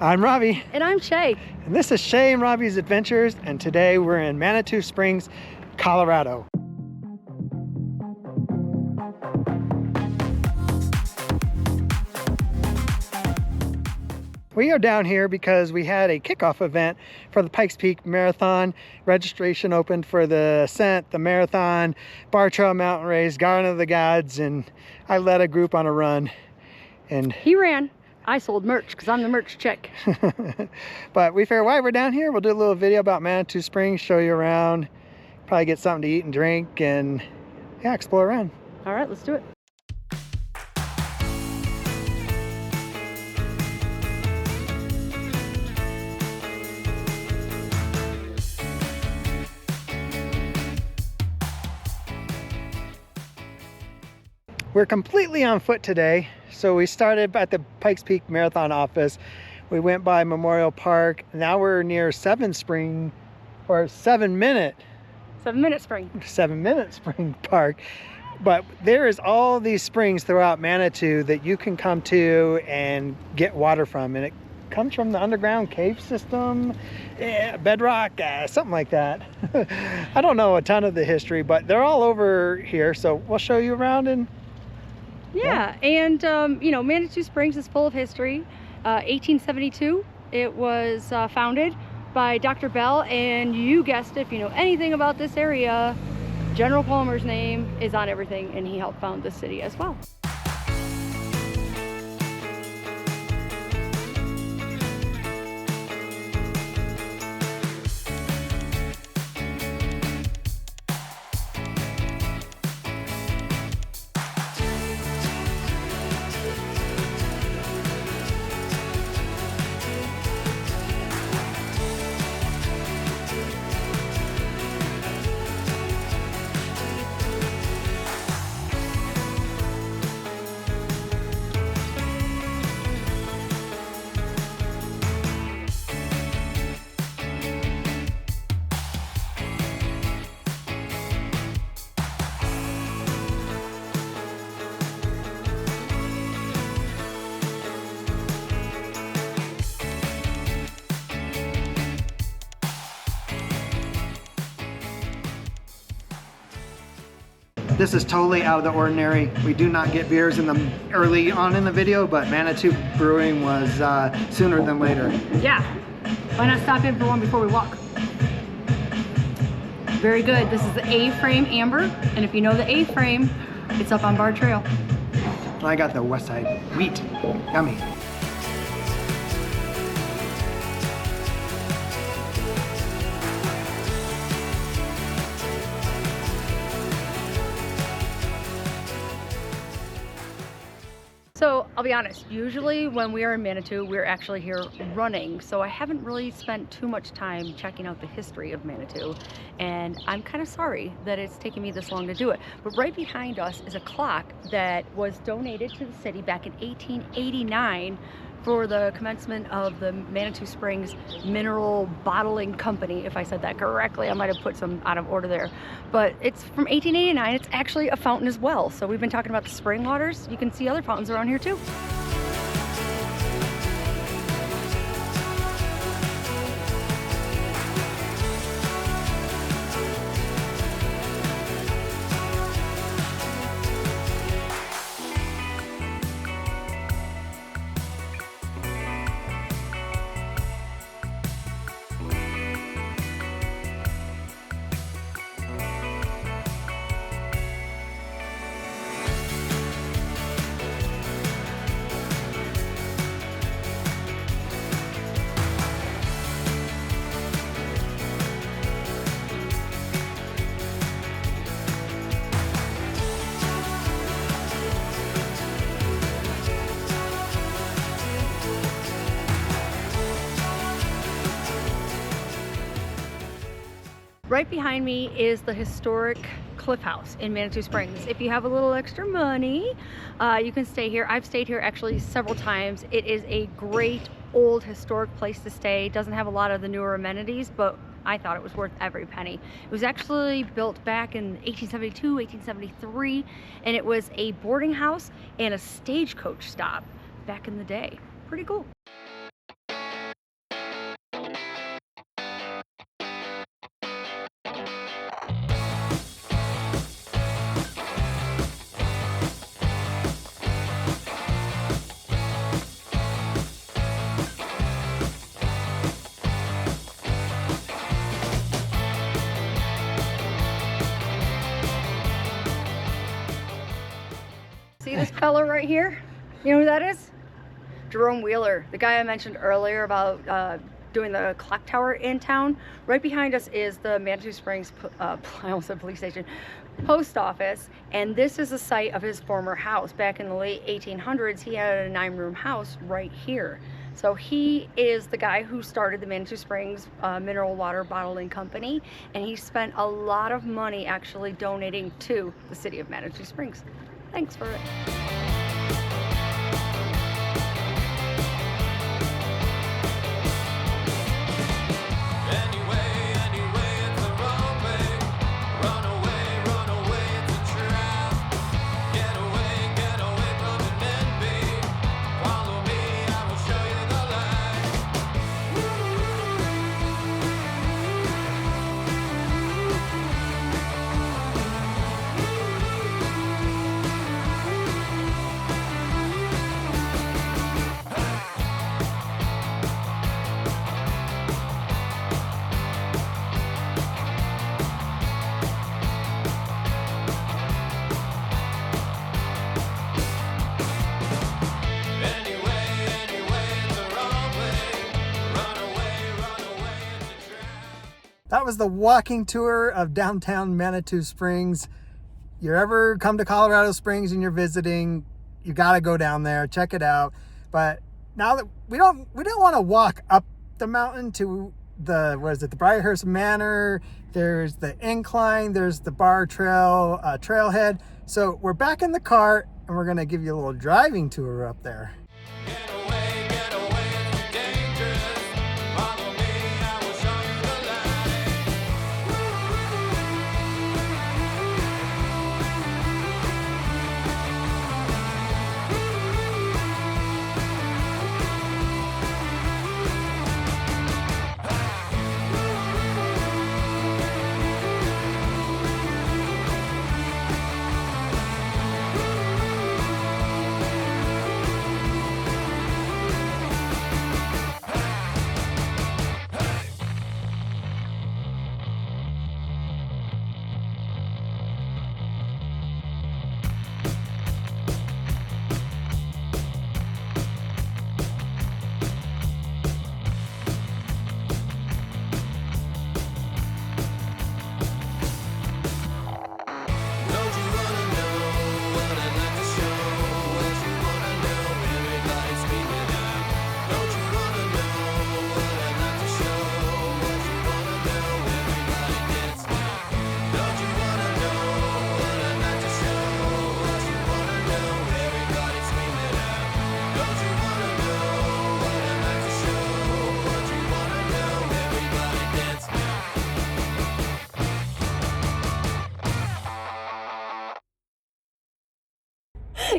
I'm Robbie. And I'm Shae. And this is Shae and Robbie's Adventures, and today we're in Manitou Springs, Colorado. We are down here because we had a kickoff event for the Pikes Peak Marathon. Registration opened for the ascent, the marathon, Bar Trail Mountain Race, Garden of the Gods, and I led a group on a run. And he ran. I sold merch because I'm the merch chick. But we figured while we're down here, we'll do a little video about Manitou Springs, show you around, probably get something to eat and drink, and yeah, explore around. All right, let's do it. We're completely on foot today. So we started at the Pikes Peak Marathon office. We went by Memorial Park. Now we're near 7 Minute Spring Park. But there is all these springs throughout Manitou that you can come to and get water from. And it comes from the underground cave system, bedrock, something like that. I don't know a ton of the history, but they're all over here. So we'll show you around and yeah, and you know, Manitou Springs is full of history. 1872, it was founded by Dr. Bell, and you guessed it, if you know anything about this area, General Palmer's name is on everything, and he helped found the city as well. this is totally out of the ordinary. We do not get beers in the early on in the video, but Manitou Brewing was sooner than later. Yeah, why not stop in for one before we walk? Very good. This is the A-frame amber, and if you know the A-frame, it's up on Bar Trail. I got the West Side wheat. Yummy. So I'll be honest, usually when we are in Manitou, we're actually here running. So I haven't really spent too much time checking out the history of Manitou. And I'm kind of sorry that it's taken me this long to do it. But right behind us is a clock that was donated to the city back in 1889 for the commencement of the Manitou Springs Mineral Bottling Company. If I said that correctly, I might have put some out of order there. But it's from 1889. It's actually a fountain as well. So we've been talking about the spring waters. You can see other fountains around here too. Right behind me is the historic Cliff House in Manitou Springs. If you have a little extra money, you can stay here. I've stayed here actually several times. It is a great old historic place to stay. Doesn't have a lot of the newer amenities, but I thought it was worth every penny. It was actually built back in 1872, 1873, and it was a boarding house and a stagecoach stop back in the day. Pretty cool. fella right here, you know who that is? Jerome Wheeler, the guy I mentioned earlier about doing the clock tower in town. Right behind us is the Manitou Springs, I almost said police station, post office, and this is the site of his former house. Back in the late 1800s, he had a 9-room house right here. So he is the guy who started the Manitou Springs mineral water bottling company, and he spent a lot of money actually donating to the city of Manitou Springs. Thanks for it. That was the walking tour of downtown Manitou Springs. You ever come to Colorado Springs and you're visiting, you got to go down there, check it out. But now that we don't want to walk up the mountain to the Briarhurst Manor. There's the incline, there's the bar trail, trailhead. So we're back in the car and we're going to give you a little driving tour up there.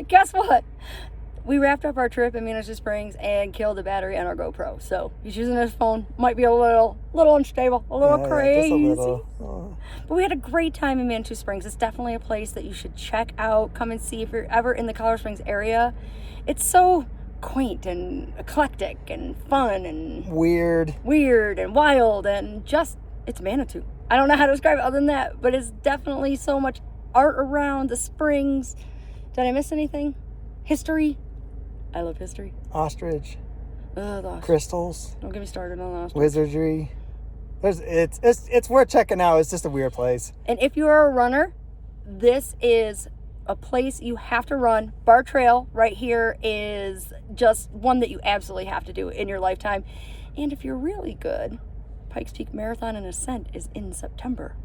Guess what? We wrapped up our trip in Manitou Springs and killed the battery on our GoPro. So he's using his phone. Might be a little unstable, a little crazy. Just a little. Oh. But we had a great time in Manitou Springs. It's definitely a place that you should check out. Come and see if you're ever in the Colorado Springs area. It's so quaint and eclectic and fun and weird and wild and just, it's Manitou. I don't know how to describe it other than that, but it's definitely so much art around the springs. Did I miss anything? History. I love history. Ostrich. The Crystals. Don't get me started on ostrich. Wizardry. It's worth checking out. It's just a weird place. And if you are a runner, this is a place you have to run. Bar Trail right here is just one that you absolutely have to do in your lifetime. And if you're really good, Pikes Peak Marathon and Ascent is in September.